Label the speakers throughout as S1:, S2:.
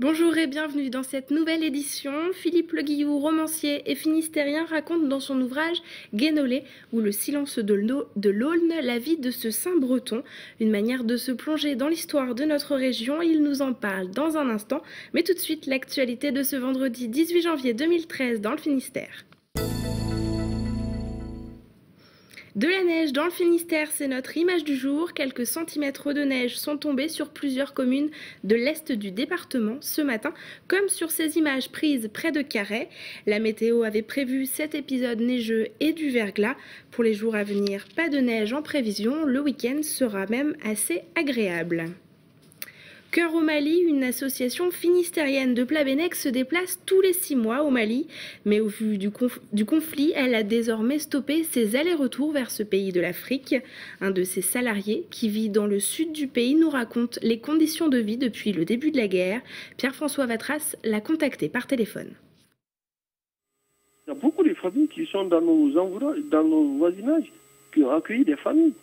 S1: Bonjour et bienvenue dans cette nouvelle édition. Philippe Le Guillou, romancier et finistérien, raconte dans son ouvrage Guénolé ou le silence de l'Aulne la vie de ce saint breton, une manière de se plonger dans l'histoire de notre région. Il nous en parle dans un instant, mais tout de suite l'actualité de ce vendredi 18 janvier 2013 dans le Finistère. De la neige dans le Finistère, c'est notre image du jour. Quelques centimètres de neige sont tombés sur plusieurs communes de l'est du département ce matin, comme sur ces images prises près de Carhaix. La météo avait prévu cet épisode neigeux et du verglas. Pour les jours à venir, pas de neige en prévision. Le week-end sera même assez agréable. Cœur au Mali, une association finistérienne de Plabennec se déplace tous les 6 mois au Mali, mais au vu du conflit, elle a désormais stoppé ses allers-retours vers ce pays de l'Afrique. Un de ses salariés, qui vit dans le sud du pays, nous raconte les conditions de vie depuis le début de la guerre. Pierre-François Vatras l'a contacté par téléphone.
S2: Il y a beaucoup de familles qui sont dans nos voisinages, qui ont accueilli des familles.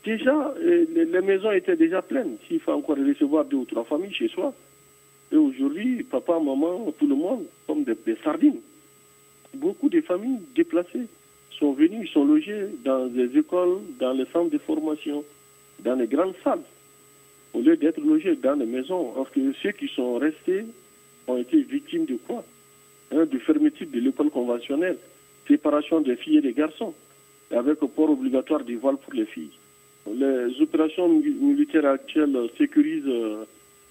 S2: Déjà, les maisons étaient déjà pleines. S'il faut encore recevoir 2 ou 3 familles chez soi. Et aujourd'hui, papa, maman, tout le monde, comme des sardines. Beaucoup de familles déplacées sont venues, ils sont logés dans des écoles, dans les centres de formation, dans les grandes salles, au lieu d'être logés dans les maisons. Parce que ceux qui sont restés ont été victimes de quoi? De fermeture de l'école conventionnelle, séparation des filles et des garçons, avec le port obligatoire du voile pour les filles. Les opérations militaires actuelles sécurisent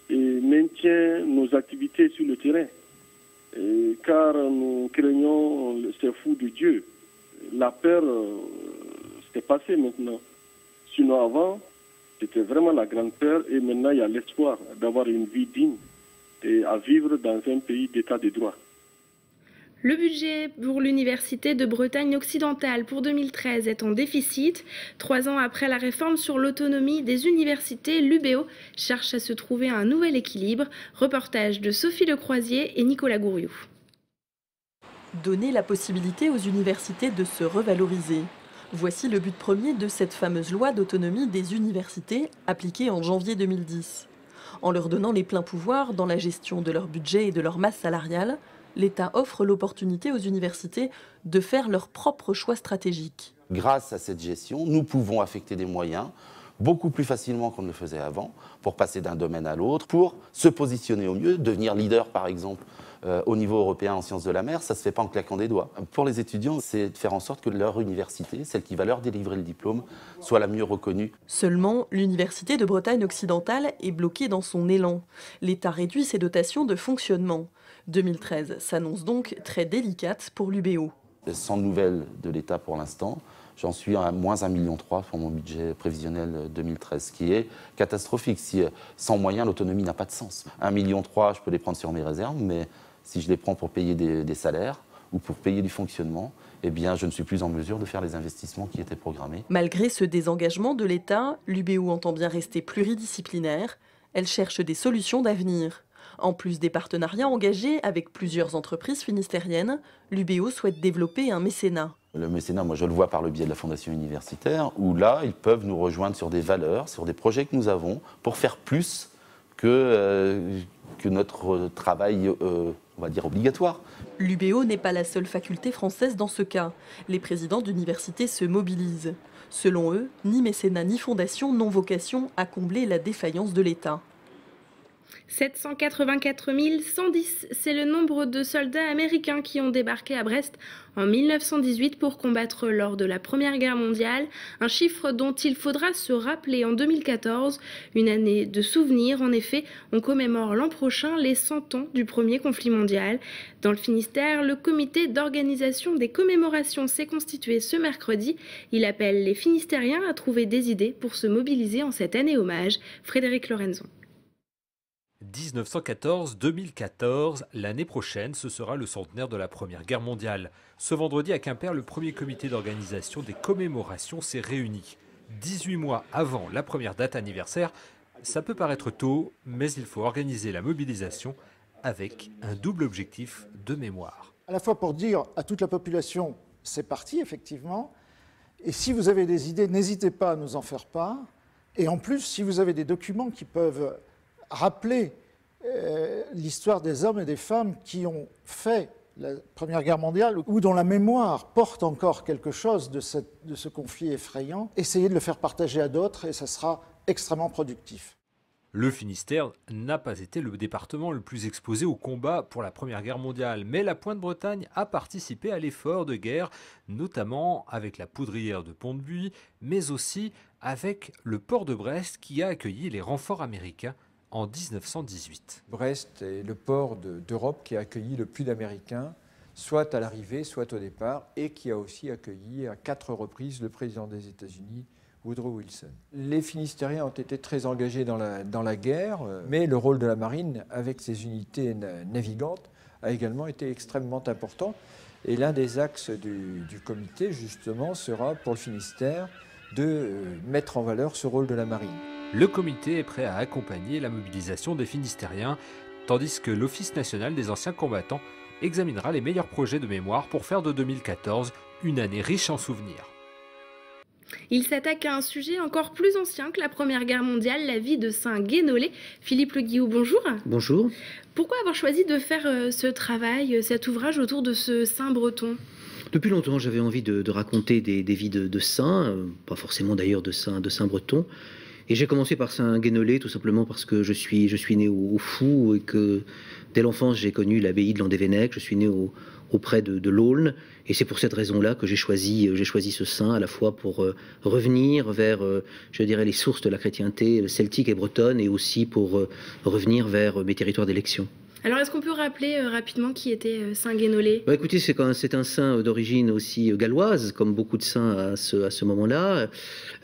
S2: et maintiennent nos activités sur le terrain, car nous craignons ces fous de Dieu. La peur, c'est passé maintenant. Sinon avant, c'était vraiment la grande peur et maintenant il y a l'espoir d'avoir une vie digne et à vivre dans un pays d'état de droit.
S1: Le budget pour l'Université de Bretagne occidentale pour 2013 est en déficit. 3 ans après la réforme sur l'autonomie des universités, l'UBO cherche à se trouver un nouvel équilibre. Reportage de Sophie Lecroisier et Nicolas Gouriou.
S3: Donner la possibilité aux universités de se revaloriser. Voici le but premier de cette fameuse loi d'autonomie des universités appliquée en janvier 2010. En leur donnant les pleins pouvoirs dans la gestion de leur budget et de leur masse salariale, l'État offre l'opportunité aux universités de faire leurs propres choix stratégiques.
S4: Grâce à cette gestion, nous pouvons affecter des moyens beaucoup plus facilement qu'on ne le faisait avant, pour passer d'un domaine à l'autre, pour se positionner au mieux, devenir leader par exemple au niveau européen en sciences de la mer, ça ne se fait pas en claquant des doigts. Pour les étudiants, c'est de faire en sorte que leur université, celle qui va leur délivrer le diplôme, soit la mieux reconnue.
S3: Seulement, l'Université de Bretagne occidentale est bloquée dans son élan. L'État réduit ses dotations de fonctionnement. 2013 s'annonce donc très délicate pour l'UBO.
S4: Sans nouvelles de l'État pour l'instant, j'en suis à moins 1,3 million pour mon budget prévisionnel 2013, ce qui est catastrophique. Sans moyens, l'autonomie n'a pas de sens. 1,3 million, je peux les prendre sur mes réserves, mais si je les prends pour payer des salaires ou pour payer du fonctionnement, eh bien, je ne suis plus en mesure de faire les investissements qui étaient programmés.
S3: Malgré ce désengagement de l'État, l'UBO entend bien rester pluridisciplinaire. Elle cherche des solutions d'avenir. En plus des partenariats engagés avec plusieurs entreprises finistériennes, l'UBO souhaite développer un mécénat.
S4: Le mécénat, moi je le vois par le biais de la fondation universitaire, où là, ils peuvent nous rejoindre sur des valeurs, sur des projets que nous avons, pour faire plus que notre travail, on va dire, obligatoire.
S3: L'UBO n'est pas la seule faculté française dans ce cas. Les présidents d'universités se mobilisent. Selon eux, ni mécénat ni fondation n'ont vocation à combler la défaillance de l'État.
S1: 784 110, c'est le nombre de soldats américains qui ont débarqué à Brest en 1918 pour combattre lors de la Première Guerre mondiale, un chiffre dont il faudra se rappeler en 2014, une année de souvenirs. En effet, on commémore l'an prochain les 100 ans du premier conflit mondial. Dans le Finistère, le comité d'organisation des commémorations s'est constitué ce mercredi. Il appelle les Finistériens à trouver des idées pour se mobiliser en cette année hommage. Frédéric Lorenzon.
S5: 1914-2014, l'année prochaine, ce sera le centenaire de la Première Guerre mondiale. Ce vendredi à Quimper, le premier comité d'organisation des commémorations s'est réuni. 18 mois avant la première date anniversaire, ça peut paraître tôt, mais il faut organiser la mobilisation avec un double objectif de mémoire.
S6: À la fois pour dire à toute la population, c'est parti effectivement, et si vous avez des idées, n'hésitez pas à nous en faire part, et en plus, si vous avez des documents qui peuvent rappeler l'histoire des hommes et des femmes qui ont fait la Première Guerre mondiale ou dont la mémoire porte encore quelque chose de ce conflit effrayant, essayer de le faire partager à d'autres et ça sera extrêmement productif.
S5: Le Finistère n'a pas été le département le plus exposé au combat pour la Première Guerre mondiale, mais la Pointe-Bretagne a participé à l'effort de guerre, notamment avec la poudrière de Pont-de-Buis, mais aussi avec le port de Brest qui a accueilli les renforts américains en 1918.
S7: Brest est le port d'Europe qui a accueilli le plus d'Américains, soit à l'arrivée, soit au départ, et qui a aussi accueilli à 4 reprises le président des États-Unis, Woodrow Wilson. Les Finistériens ont été très engagés dans la guerre, mais le rôle de la marine, avec ses unités navigantes, a également été extrêmement important. Et l'un des axes du comité, justement, sera pour le Finistère de mettre en valeur ce rôle de la marine.
S5: Le comité est prêt à accompagner la mobilisation des Finistériens, tandis que l'Office national des anciens combattants examinera les meilleurs projets de mémoire pour faire de 2014 une année riche en souvenirs.
S1: Il s'attaque à un sujet encore plus ancien que la Première Guerre mondiale, la vie de Saint Guénolé. Philippe Le Guillou, bonjour.
S8: Bonjour.
S1: Pourquoi avoir choisi de faire ce travail, cet ouvrage autour de ce saint breton ?
S8: Depuis longtemps, j'avais envie de raconter des vies de saints, pas forcément d'ailleurs de saints bretons. Et j'ai commencé par Saint Guénolé, tout simplement parce que je suis né au Fou et que dès l'enfance, j'ai connu l'abbaye de Landévennec. Je suis né auprès de l'Aulne. Et c'est pour cette raison-là que j'ai choisi ce saint, à la fois pour revenir vers, je dirais, les sources de la chrétienté celtique et bretonne, et aussi pour revenir vers mes territoires d'élection.
S1: Alors, est-ce qu'on peut rappeler rapidement qui était Saint Guénolé ?
S8: Écoutez, c'est un saint d'origine aussi galloise, comme beaucoup de saints à ce moment-là.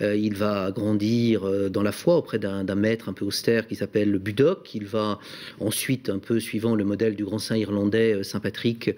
S8: Il va grandir dans la foi auprès d'un maître un peu austère qui s'appelle Budoc. Il va ensuite, un peu suivant le modèle du grand saint irlandais Saint Patrick,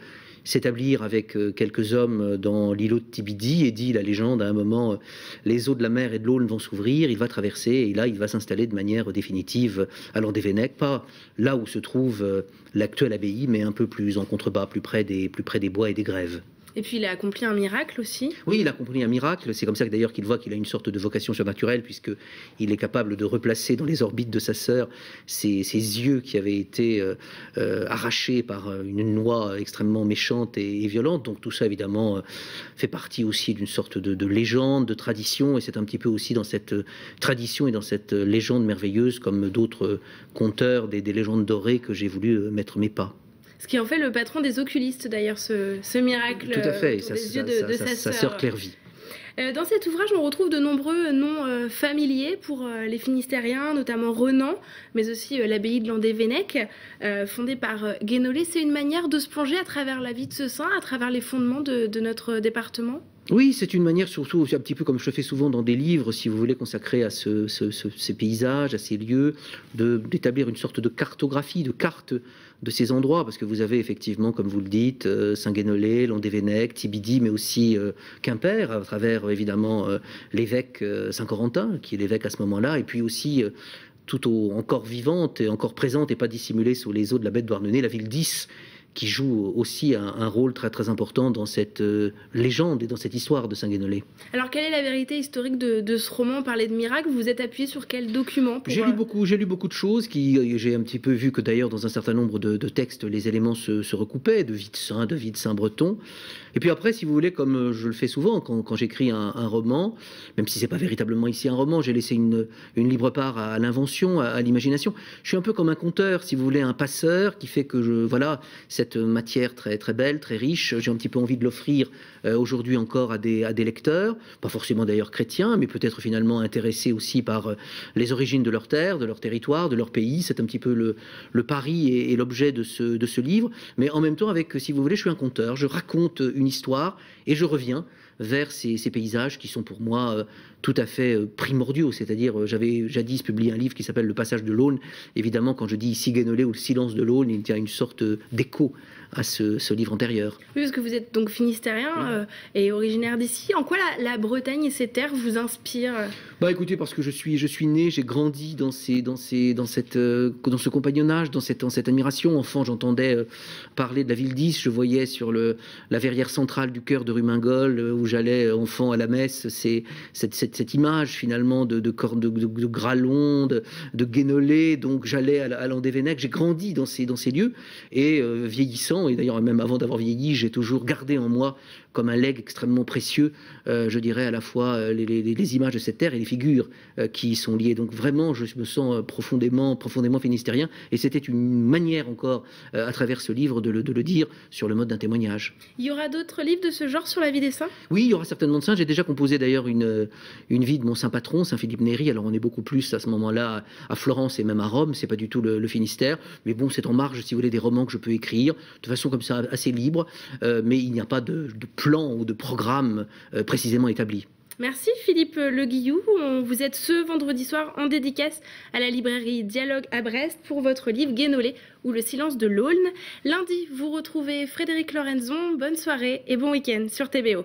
S8: s'établir avec quelques hommes dans l'îlot de Tibidi, et dit la légende, à un moment, les eaux de la mer et de l'Aulne vont s'ouvrir, il va traverser, et là, il va s'installer de manière définitive à Landévennec, pas là où se trouve l'actuelle abbaye, mais un peu plus en contrebas, plus près des bois et des grèves.
S1: Et puis il a accompli un miracle aussi.
S8: Oui, il a accompli un miracle. C'est comme ça que d'ailleurs qu'il voit qu'il a une sorte de vocation surnaturelle, puisqu'il est capable de replacer dans les orbites de sa sœur ses yeux qui avaient été arrachés par une noix extrêmement méchante et violente. Donc tout ça, évidemment, fait partie aussi d'une sorte de légende, de tradition. Et c'est un petit peu aussi dans cette tradition et dans cette légende merveilleuse, comme d'autres conteurs des légendes dorées, que j'ai voulu mettre mes pas.
S1: Ce qui en fait le patron des oculistes, d'ailleurs, ce miracle.
S8: Tout à fait,
S1: pour les yeux de sa
S8: sœur Clairvie.
S1: Dans cet ouvrage, on retrouve de nombreux noms familiers pour les Finistériens, notamment Renan, mais aussi l'abbaye de Landévennec, fondée par Guénolé. C'est une manière de se plonger à travers la vie de ce saint, à travers les fondements de notre département.
S8: Oui, c'est une manière, surtout un petit peu comme je le fais souvent dans des livres, si vous voulez, consacrés à ces paysages, à ces lieux, d'établir une sorte de cartographie, de carte de ces endroits, parce que vous avez effectivement, comme vous le dites, Saint-Guénolé, Landévennec, Tibidi, mais aussi Quimper, à travers évidemment l'évêque Saint-Corentin, qui est l'évêque à ce moment-là, et puis aussi encore vivante et encore présente et pas dissimulée sous les eaux de la baie de Douarnenez, la ville d'Is, qui joue aussi un rôle très très important dans cette légende et dans cette histoire de Saint-Guénolé.
S1: Alors quelle est la vérité historique de ce roman parlé de miracles? Vous êtes appuyé sur quel document pour...
S8: J'ai lu beaucoup de choses, j'ai un petit peu vu que d'ailleurs dans un certain nombre de textes les éléments se recoupaient, de vie de saint breton. Et puis après, si vous voulez, comme je le fais souvent quand j'écris un roman, même si c'est pas véritablement ici un roman, j'ai laissé une libre part à l'invention, à l'imagination. Je suis un peu comme un conteur, si vous voulez, un passeur qui fait que voilà, cette matière très très belle, très riche, j'ai un petit peu envie de l'offrir aujourd'hui encore à des lecteurs, pas forcément d'ailleurs chrétiens, mais peut-être finalement intéressés aussi par les origines de leur terre, de leur territoire, de leur pays. C'est un petit peu le pari et l'objet de ce livre, mais en même temps avec, si vous voulez, je suis un conteur, je raconte une histoire et je reviens vers ces paysages qui sont pour moi tout à fait primordiaux. C'est-à-dire, j'avais jadis publié un livre qui s'appelle Le passage de l'Aulne. Évidemment, quand je dis ici Guénolé ou le silence de l'Aulne, il y a une sorte d'écho ce livre antérieur.
S1: Oui, parce que vous êtes donc finistérien et originaire d'ici. En quoi la Bretagne et ses terres vous inspirent?
S8: Bah écoutez, parce que je suis né, j'ai grandi dans ce compagnonnage, dans cette admiration. Enfant, j'entendais parler de la ville d'Is, je voyais sur la verrière centrale du chœur de Rumingol, où j'allais enfant à la messe, c'est cette image finalement de Gralon, de Guénolé, donc j'allais à Landévennec, j'ai grandi dans ces lieux, et vieillissant, et d'ailleurs même avant d'avoir vieilli, j'ai toujours gardé en moi comme un legs extrêmement précieux, je dirais à la fois les images de cette terre et les figures qui y sont liées. Donc vraiment, je me sens profondément finistérien, et c'était une manière encore, à travers ce livre, de le dire sur le mode d'un témoignage.
S1: Il y aura d'autres livres de ce genre sur la vie des saints?
S8: Oui, il y aura certainement de saints. J'ai déjà composé d'ailleurs une vie de mon saint patron, Saint Philippe Néri. Alors on est beaucoup plus à ce moment-là à Florence et même à Rome, c'est pas du tout le Finistère, mais bon, c'est en marge, si vous voulez, des romans que je peux écrire de façon comme ça assez libre, mais il n'y a pas de plan ou de programme précisément établi.
S1: Merci Philippe Le Guillou. Vous êtes ce vendredi soir en dédicace à la librairie Dialogue à Brest pour votre livre Guénolé ou Le silence de l'Aulne. Lundi, vous retrouvez Frédéric Lorenzon. Bonne soirée et bon week-end sur TBO.